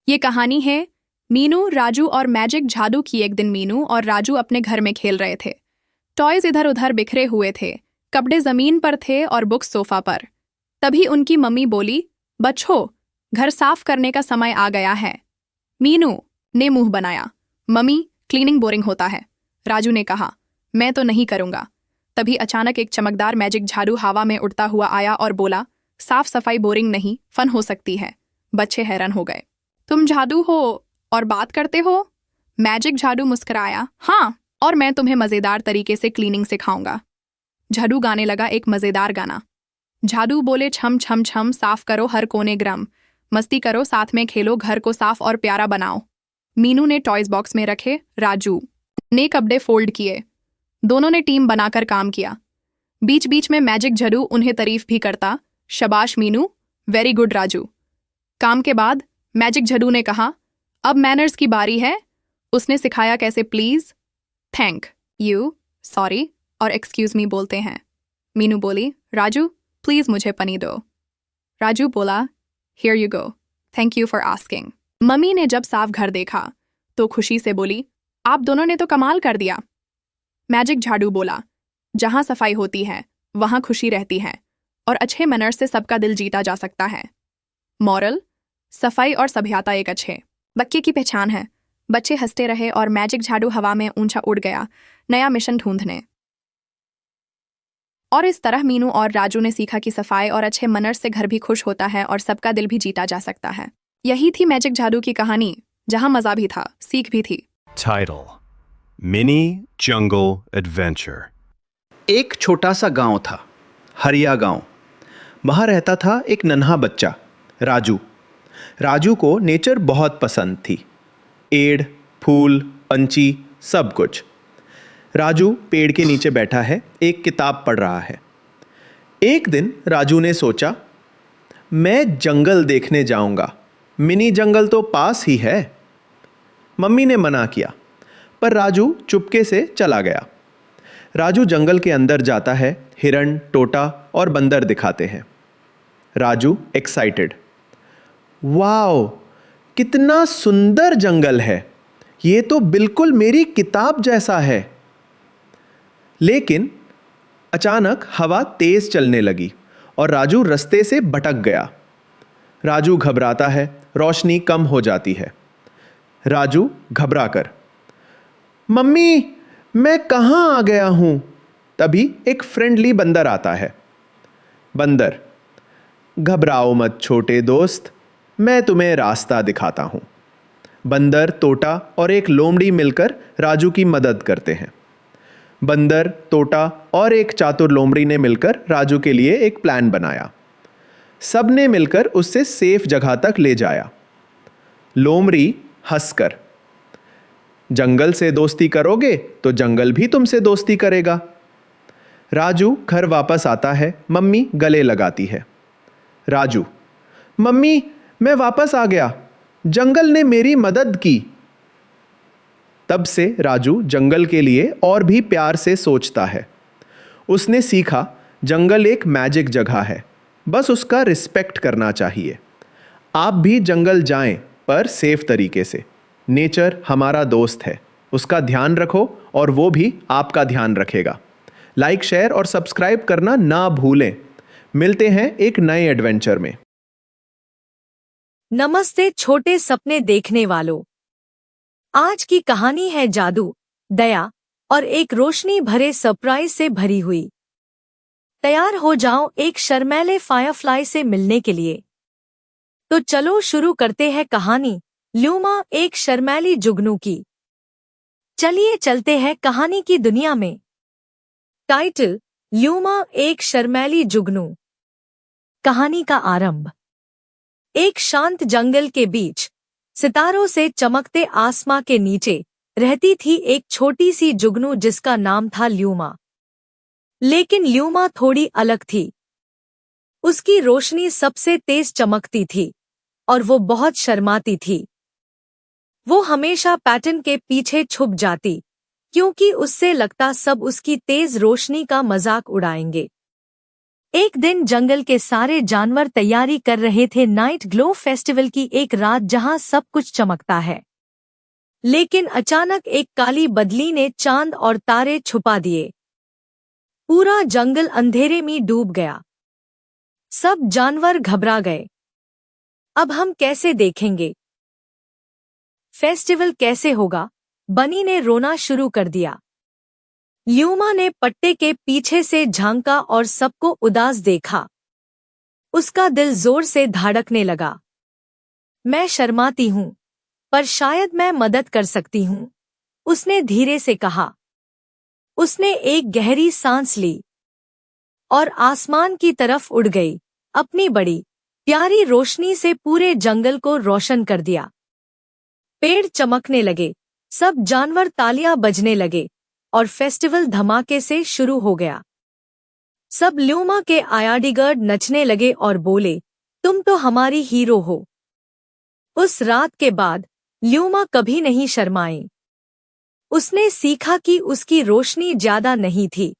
ये कहानी है मीनू, राजू और मैजिक जादू की। एक दिन मीनू और राजू अपने घर में खेल रहे थे। टॉयज इधर उधर बिखरे हुए थे, कपड़े जमीन पर थे और बुक्स सोफा पर। तभी उनकी मम्मी बोली, बच्चों, घर साफ करने का समय आ गया है। मीनू ने मुंह बनाया, मम्मी, क्लीनिंग बोरिंग होता है। राजू ने कहा, मैं तो नहीं करूंगा। तभी अचानक एक चमकदार मैजिक झाड़ू हवा में उड़ता हुआ आया और बोला, साफ सफाई बोरिंग नहीं, फन हो सकती है। बच्चे हैरान हो गए। तुम जादू हो और बात करते हो? मैजिक झाड़ू मुस्कुराया, हाँ, और मैं तुम्हें मजेदार तरीके से क्लीनिंग सिखाऊंगा। झाड़ू गाने लगा एक मजेदार गाना। झाड़ू बोले, छम छम छम, साफ करो हर कोने ग्रम, मस्ती करो साथ में खेलो, घर को साफ और प्यारा बनाओ। मीनू ने टॉयज बॉक्स में रखे, राजू ने कपड़े फोल्ड किए। दोनों ने टीम बनाकर काम किया। बीच बीच में मैजिक झाड़ू उन्हें तारीफ भी करता, शाबाश मीनू, वेरी गुड राजू। काम के बाद मैजिक झाड़ू ने कहा, अब मैनर्स की बारी है। उसने सिखाया कैसे प्लीज, थैंक यू, सॉरी और एक्सक्यूज मी बोलते हैं। मीनू बोली, राजू प्लीज मुझे पनी दो। राजू बोला, here you go, thank you for asking. Mummy ने जब साफ घर देखा तो खुशी से बोली, आप दोनों ने तो कमाल कर दिया। मैजिक झाड़ू बोला, जहां सफाई होती है वहां खुशी रहती है और अच्छे मैनर्स से सबका दिल जीता जा सकता है। मॉरल, सफाई और सभ्यता एक अच्छे बच्चे की पहचान है। बच्चे हंसते रहे और मैजिक झाड़ू हवा में ऊंचा उड़ गया, नया मिशन ढूंढने। और इस तरह मीनू और राजू ने सीखा कि सफाई और अच्छे मैनर्स से घर भी खुश होता है और सबका दिल भी जीता जा सकता है। यही थी मैजिक झाड़ू की कहानी, जहां मजा भी था, सीख भी थी। Title: Mini Jungle Adventure. एक छोटा सा गांव था, हरिया गांव। वहाँ रहता था एक नन्हा बच्चा, राजू। राजू को नेचर बहुत पसंद थी। पेड़, फूल, पंछी, सब कुछ। राजू पेड़ के नीचे बैठा है, एक किताब पढ़ रहा है। एक दिन राजू ने सोचा, मैं जंगल देखने जाऊंगा। मिनी जंगल तो पास ही है। मम्मी ने मना किया, पर राजू चुपके से चला गया। राजू जंगल के अंदर जाता है, हिरण, तोता और बंदर दिखाते हैं। राजू एक्साइटेड, वाओ, कितना सुंदर जंगल है, ये तो बिल्कुल मेरी किताब जैसा है। लेकिन अचानक हवा तेज चलने लगी और राजू रास्ते से भटक गया। राजू घबराता है, रोशनी कम हो जाती है। राजू घबराकर, मम्मी, मैं कहाँ आ गया हूँ? तभी एक फ्रेंडली बंदर आता है। बंदर, घबराओ मत छोटे दोस्त, मैं तुम्हें रास्ता दिखाता हूँ। बंदर, तोता और एक लोमड़ी मिलकर राजू की मदद करते हैं। बंदर, तोता और एक चातुर लोमड़ी ने मिलकर राजू के लिए एक प्लान बनाया। सब ने मिलकर उससे सेफ जगह तक ले जाया। लोमड़ी हंसकर, जंगल से दोस्ती करोगे तो जंगल भी तुमसे दोस्ती करेगा। राजू घर वापस आता है, मम्मी गले लगाती है। राजू, मम्मी, मैं वापस आ गया, जंगल ने मेरी मदद की। तब से राजू जंगल के लिए और भी प्यार से सोचता है। उसने सीखा, जंगल एक मैजिक जगह है, बस उसका रिस्पेक्ट करना चाहिए। आप भी जंगल जाएं, पर सेफ तरीके से। नेचर हमारा दोस्त है, उसका ध्यान रखो और वो भी आपका ध्यान रखेगा। लाइक, शेयर और सब्सक्राइब करना ना भूलें। मिलते हैं एक नए एडवेंचर में। नमस्ते छोटे सपने देखने वालों। आज की कहानी है जादू, दया और एक रोशनी भरे सरप्राइज से भरी हुई। तैयार हो जाओ एक शर्मैले फायरफ्लाई से मिलने के लिए। तो चलो शुरू करते हैं कहानी, ल्यूमा एक शर्मैली जुगनू की। चलिए चलते हैं कहानी की दुनिया में। टाइटल, ल्यूमा एक शर्मैली जुगनू। कहानी का आरंभ। एक शांत जंगल के बीच, सितारों से चमकते आसमां के नीचे रहती थी एक छोटी सी जुगनू जिसका नाम था ल्यूमा। लेकिन ल्यूमा थोड़ी अलग थी। उसकी रोशनी सबसे तेज चमकती थी और वो बहुत शर्माती थी। वो हमेशा पैटर्न के पीछे छुप जाती, क्योंकि उससे लगता सब उसकी तेज रोशनी का मजाक उड़ाएंगे। एक दिन जंगल के सारे जानवर तैयारी कर रहे थे नाइट ग्लो फेस्टिवल की, एक रात जहां सब कुछ चमकता है। लेकिन अचानक एक काली बदली ने चांद और तारे छुपा दिए। पूरा जंगल अंधेरे में डूब गया। सब जानवर घबरा गए। अब हम कैसे देखेंगे? फेस्टिवल कैसे होगा? बनी ने रोना शुरू कर दिया। ल्यूमा ने पट्टे के पीछे से झांका और सबको उदास देखा। उसका दिल जोर से धड़कने लगा। मैं शर्माती हूं, पर शायद मैं मदद कर सकती हूं, उसने धीरे से कहा। उसने एक गहरी सांस ली और आसमान की तरफ उड़ गई। अपनी बड़ी प्यारी रोशनी से पूरे जंगल को रोशन कर दिया। पेड़ चमकने लगे, सब जानवर तालियां बजने लगे और फेस्टिवल धमाके से शुरू हो गया। सब ल्यूमा के आयाडीगर्ड नचने लगे और बोले, तुम तो हमारी हीरो हो। उस रात के बाद ल्यूमा कभी नहीं शर्माई। उसने सीखा कि उसकी रोशनी ज्यादा नहीं थी,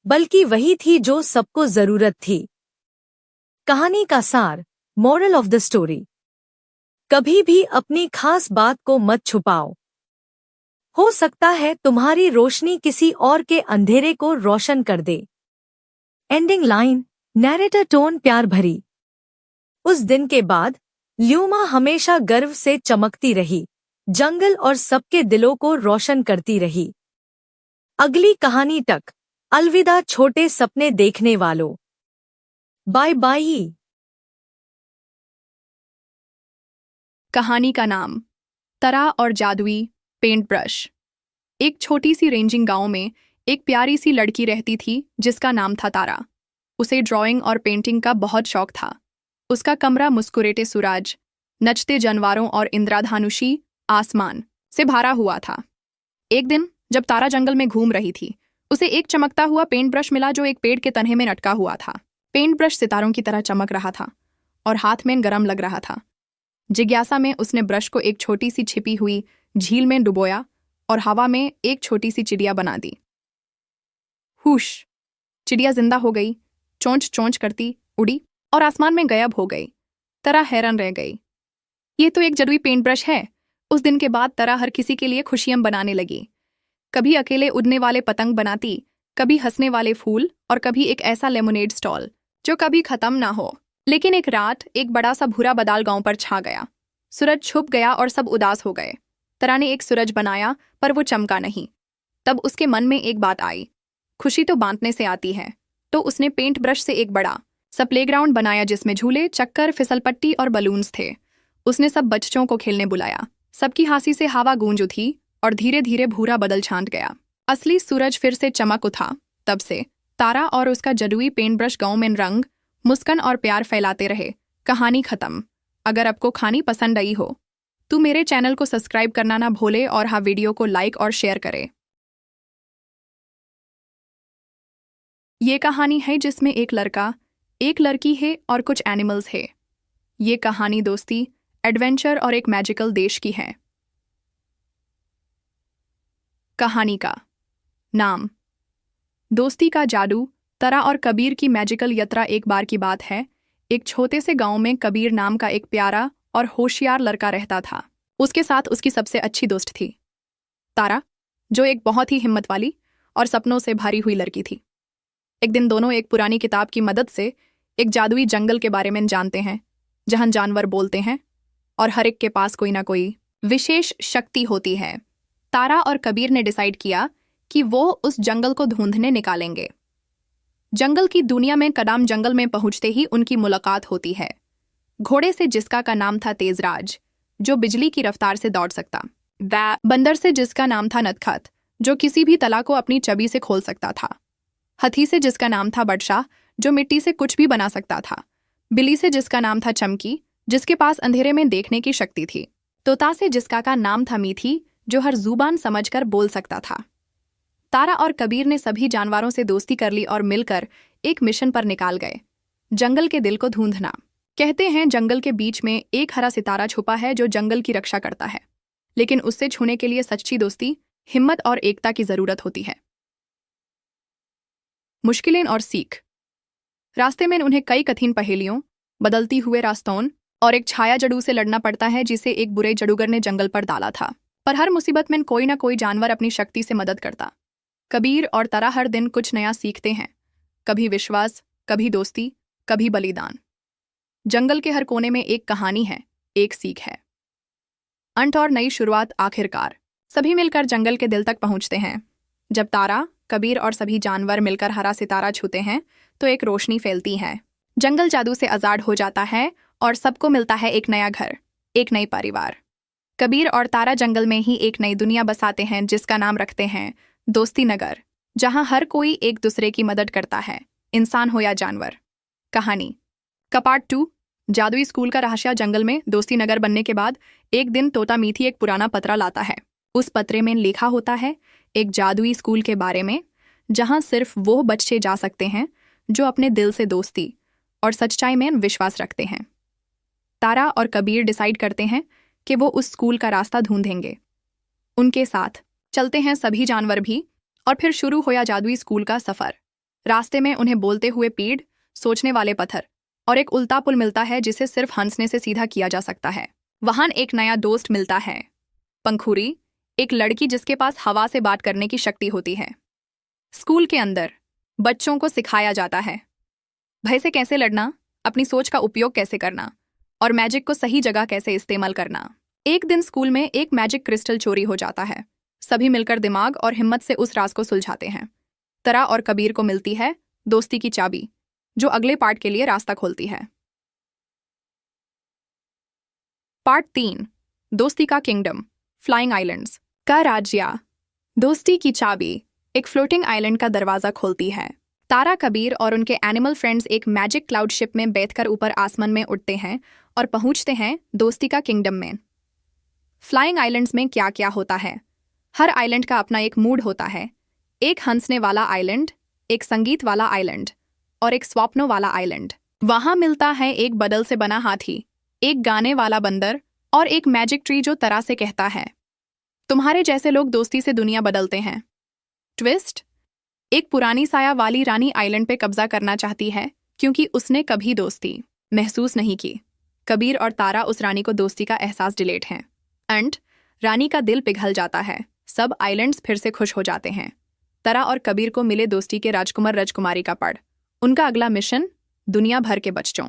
बल्कि वही थी जो सबको जरूरत थी। कहानी का सार, मोरल ऑफ द स्टोरी, कभी भी अपनी खास बात को मत छुपाओ। हो सकता है तुम्हारी रोशनी किसी और के अंधेरे को रोशन कर दे। एंडिंग लाइन, नैरेटर टोन प्यार भरी। उस दिन के बाद ल्यूमा हमेशा गर्व से चमकती रही, जंगल और सबके दिलों को रोशन करती रही। अगली कहानी तक अलविदा छोटे सपने देखने वालों। Bye bye. कहानी का नाम, तरा और जादुई पेंट ब्रश। एक छोटी सी रेंजिंग गांव में एक प्यारी सी लड़की रहती थी जिसका नाम था तारा। उसे ड्राइंग और पेंटिंग का बहुत शौक था। उसका कमरा मुस्कुराते सूरज, नचते जानवरों और इंद्रधनुषी आसमान से भरा हुआ था। एक दिन जब तारा जंगल में घूम रही थी, उसे एक चमकता हुआ पेंट ब्रश मिला जो एक पेड़ के तने में लटका हुआ था। पेंट ब्रश सितारों की तरह चमक रहा था और हाथ में गरम लग रहा था। जिज्ञासा में उसने ब्रश को एक छोटी सी छिपी हुई झील में डुबोया और हवा में एक छोटी सी चिड़िया बना दी। हुश! चिड़िया जिंदा हो गई, चोंच चोंच करती उड़ी और आसमान में गायब हो गई। तरा हैरान रह गई। ये तो एक जादुई पेंट ब्रश है। उस दिन के बाद तरा हर किसी के लिए खुशियां बनाने लगी। कभी अकेले उड़ने वाले पतंग बनाती, कभी हंसने वाले फूल और कभी एक ऐसा लेमोनेड स्टॉल जो कभी खत्म ना हो। लेकिन एक रात एक बड़ा सा भूरा बादल गांव पर छा गया। सूरज छुप गया और सब उदास हो गए। तरा ने एक सूरज बनाया पर वो चमका नहीं। तब उसके मन में एक बात आई, खुशी तो बांटने से आती है। तो उसने पेंट ब्रश से एक बड़ा सा प्लेग्राउंड बनाया जिसमें झूले, चक्कर, फिसलपट्टी और बलून्स थे। उसने सब बच्चों को खेलने बुलाया। सबकी हंसी से हवा गूंज उठी और धीरे धीरे भूरा बदल छांट गया। असली सूरज फिर से चमक उठा। तब से तारा और उसका जादुई पेंट ब्रश गांव में रंग, मुस्कान और प्यार फैलाते रहे। कहानी खत्म। अगर आपको कहानी पसंद आई हो तो मेरे चैनल को सब्सक्राइब करना ना भूले और हाँ, वीडियो को लाइक और शेयर करें। ये कहानी है जिसमें एक लड़का, एक लड़की है और कुछ एनिमल्स है। ये कहानी दोस्ती, एडवेंचर और एक मैजिकल देश की है। कहानी का नाम, दोस्ती का जादू। तरा और कबीर की मैजिकल यात्रा। एक बार की बात है, एक छोटे से गांव में कबीर नाम का एक प्यारा और होशियार लड़का रहता था। उसके साथ उसकी सबसे अच्छी दोस्त थी तारा, जो एक बहुत ही हिम्मत वाली और सपनों से भरी हुई लड़की थी। एक दिन दोनों एक पुरानी किताब की मदद से एक जादुई जंगल के बारे में जानते हैं जहां जानवर बोलते हैं और हर एक के पास कोई ना कोई विशेष शक्ति होती है। तारा और कबीर ने डिसाइड किया कि वो उस जंगल को ढूंढने निकालेंगे। जंगल की दुनिया में कदम जंगल में पहुंचते ही उनकी मुलाकात होती है घोड़े से जिसका का नाम था तेजराज, जो बिजली की रफ्तार से दौड़ सकता। बंदर से जिसका नाम था नटखट, जो किसी भी तला को अपनी चबी से खोल सकता था। हाथी से जिसका नाम था बदशाह, जो मिट्टी से कुछ भी बना सकता था। बिल्ली से जिसका नाम था चमकी, जिसके पास अंधेरे में देखने की शक्ति थी। तोता से जिसका का नाम था मीठी, जो हर जुबान समझकर बोल सकता था। तारा और कबीर ने सभी जानवरों से दोस्ती कर ली और मिलकर एक मिशन पर निकाल गए, जंगल के दिल को ढूंढना। कहते हैं जंगल के बीच में एक हरा सितारा छुपा है जो जंगल की रक्षा करता है, लेकिन उससे छूने के लिए सच्ची दोस्ती, हिम्मत और एकता की जरूरत होती है। मुश्किलें और सीख। रास्ते में उन्हें कई कठिन पहेलियों, बदलती हुए रास्तों और एक छाया जड़ू से लड़ना पड़ता है जिसे एक बुरे जादूगर ने जंगल पर डाला था। पर हर मुसीबत में कोई ना कोई जानवर अपनी शक्ति से मदद करता। कबीर और तारा हर दिन कुछ नया सीखते हैं, कभी विश्वास, कभी दोस्ती, कभी बलिदान। जंगल के हर कोने में एक कहानी है, एक सीख है। अंत और नई शुरुआत। आखिरकार सभी मिलकर जंगल के दिल तक पहुंचते हैं। जब तारा, कबीर और सभी जानवर मिलकर हरा सितारा छूते हैं तो एक रोशनी फैलती है। जंगल जादू से आजाद हो जाता है और सबको मिलता है एक नया घर, एक नई परिवार। कबीर और तारा जंगल में ही एक नई दुनिया बसाते हैं जिसका नाम रखते हैं दोस्ती नगर, जहां हर कोई एक दूसरे की मदद करता है, इंसान हो या जानवर। कहानी का पार्ट 2। जादुई स्कूल का रहस्य। जंगल में दोस्ती नगर बनने के बाद एक दिन तोता मीठी एक पुराना पत्र लाता है। उस पत्रे में लिखा होता है एक जादुई स्कूल के बारे में, जहां सिर्फ वो बच्चे जा सकते हैं जो अपने दिल से दोस्ती और सच्चाई में विश्वास रखते हैं। तारा और कबीर डिसाइड करते हैं कि वो उस स्कूल का रास्ता ढूंढेंगे। उनके साथ चलते हैं सभी जानवर भी और फिर शुरू होया जादुई स्कूल का सफर। रास्ते में उन्हें बोलते हुए पेड़, सोचने वाले पत्थर और एक उल्टा पुल मिलता है जिसे सिर्फ हंसने से सीधा किया जा सकता है। वहां एक नया दोस्त मिलता है, पंखुरी, एक लड़की जिसके पास हवा से बात करने की शक्ति होती है। स्कूल के अंदर बच्चों को सिखाया जाता है भय से कैसे लड़ना, अपनी सोच का उपयोग कैसे करना और मैजिक को सही जगह कैसे इस्तेमाल करना। एक दिन स्कूल में एक मैजिक क्रिस्टल चोरी हो जाता है। सभी मिलकर दिमाग और हिम्मत से उस राज को सुलझाते हैं। तारा और कबीर को मिलती है दोस्ती की चाबी, जो अगले पार्ट के लिए रास्ता खोलती है। पार्ट 3। दोस्ती का किंगडम, फ्लाइंग आइलैंड्स का राज्य। दोस्ती की चाबी एक फ्लोटिंग आइलैंड का दरवाजा खोलती है। तारा, कबीर और उनके एनिमल फ्रेंड्स एक मैजिक क्लाउड शिप में बैठकर ऊपर आसमान में उड़ते हैं और पहुंचते हैं दोस्ती का किंगडम में। फ्लाइंग आइलैंड्स में क्या क्या होता है? हर आइलैंड का अपना एक मूड होता है। एक हंसने वाला आइलैंड, एक संगीत वाला आइलैंड और एक स्वप्नों वाला आइलैंड। वहां मिलता है एक बदल से बना हाथी, एक गाने वाला बंदर और एक मैजिक ट्री जो तरह से कहता है तुम्हारे जैसे लोग दोस्ती से दुनिया बदलते हैं। ट्विस्ट, एक पुरानी साया वाली रानी आइलैंड पे कब्जा करना चाहती है क्योंकि उसने कभी दोस्ती महसूस नहीं की। कबीर और तारा उस रानी को दोस्ती का एहसास डिलेट हैं। एंड रानी का दिल पिघल जाता है। सब आइलैंड्स फिर से खुश हो जाते हैं। तारा और कबीर को मिले दोस्ती के राजकुमार राजकुमारी का पढ़। उनका अगला मिशन दुनिया भर के बच्चों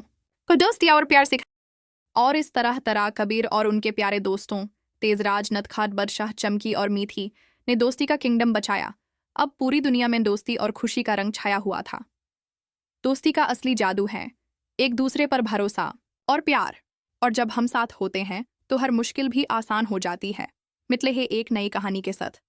को दोस्ती और प्यार सिखा। और इस तरह तारा, कबीर और उनके प्यारे दोस्तों तेजराज, नटखाट, बदशाह, चमकी और मीठी ने दोस्ती का किंगडम बचाया। अब पूरी दुनिया में दोस्ती और खुशी का रंग छाया हुआ था। दोस्ती का असली जादू है एक दूसरे पर भरोसा और प्यार, और जब हम साथ होते हैं तो हर मुश्किल भी आसान हो जाती है। मिलते हैं एक नई कहानी के साथ।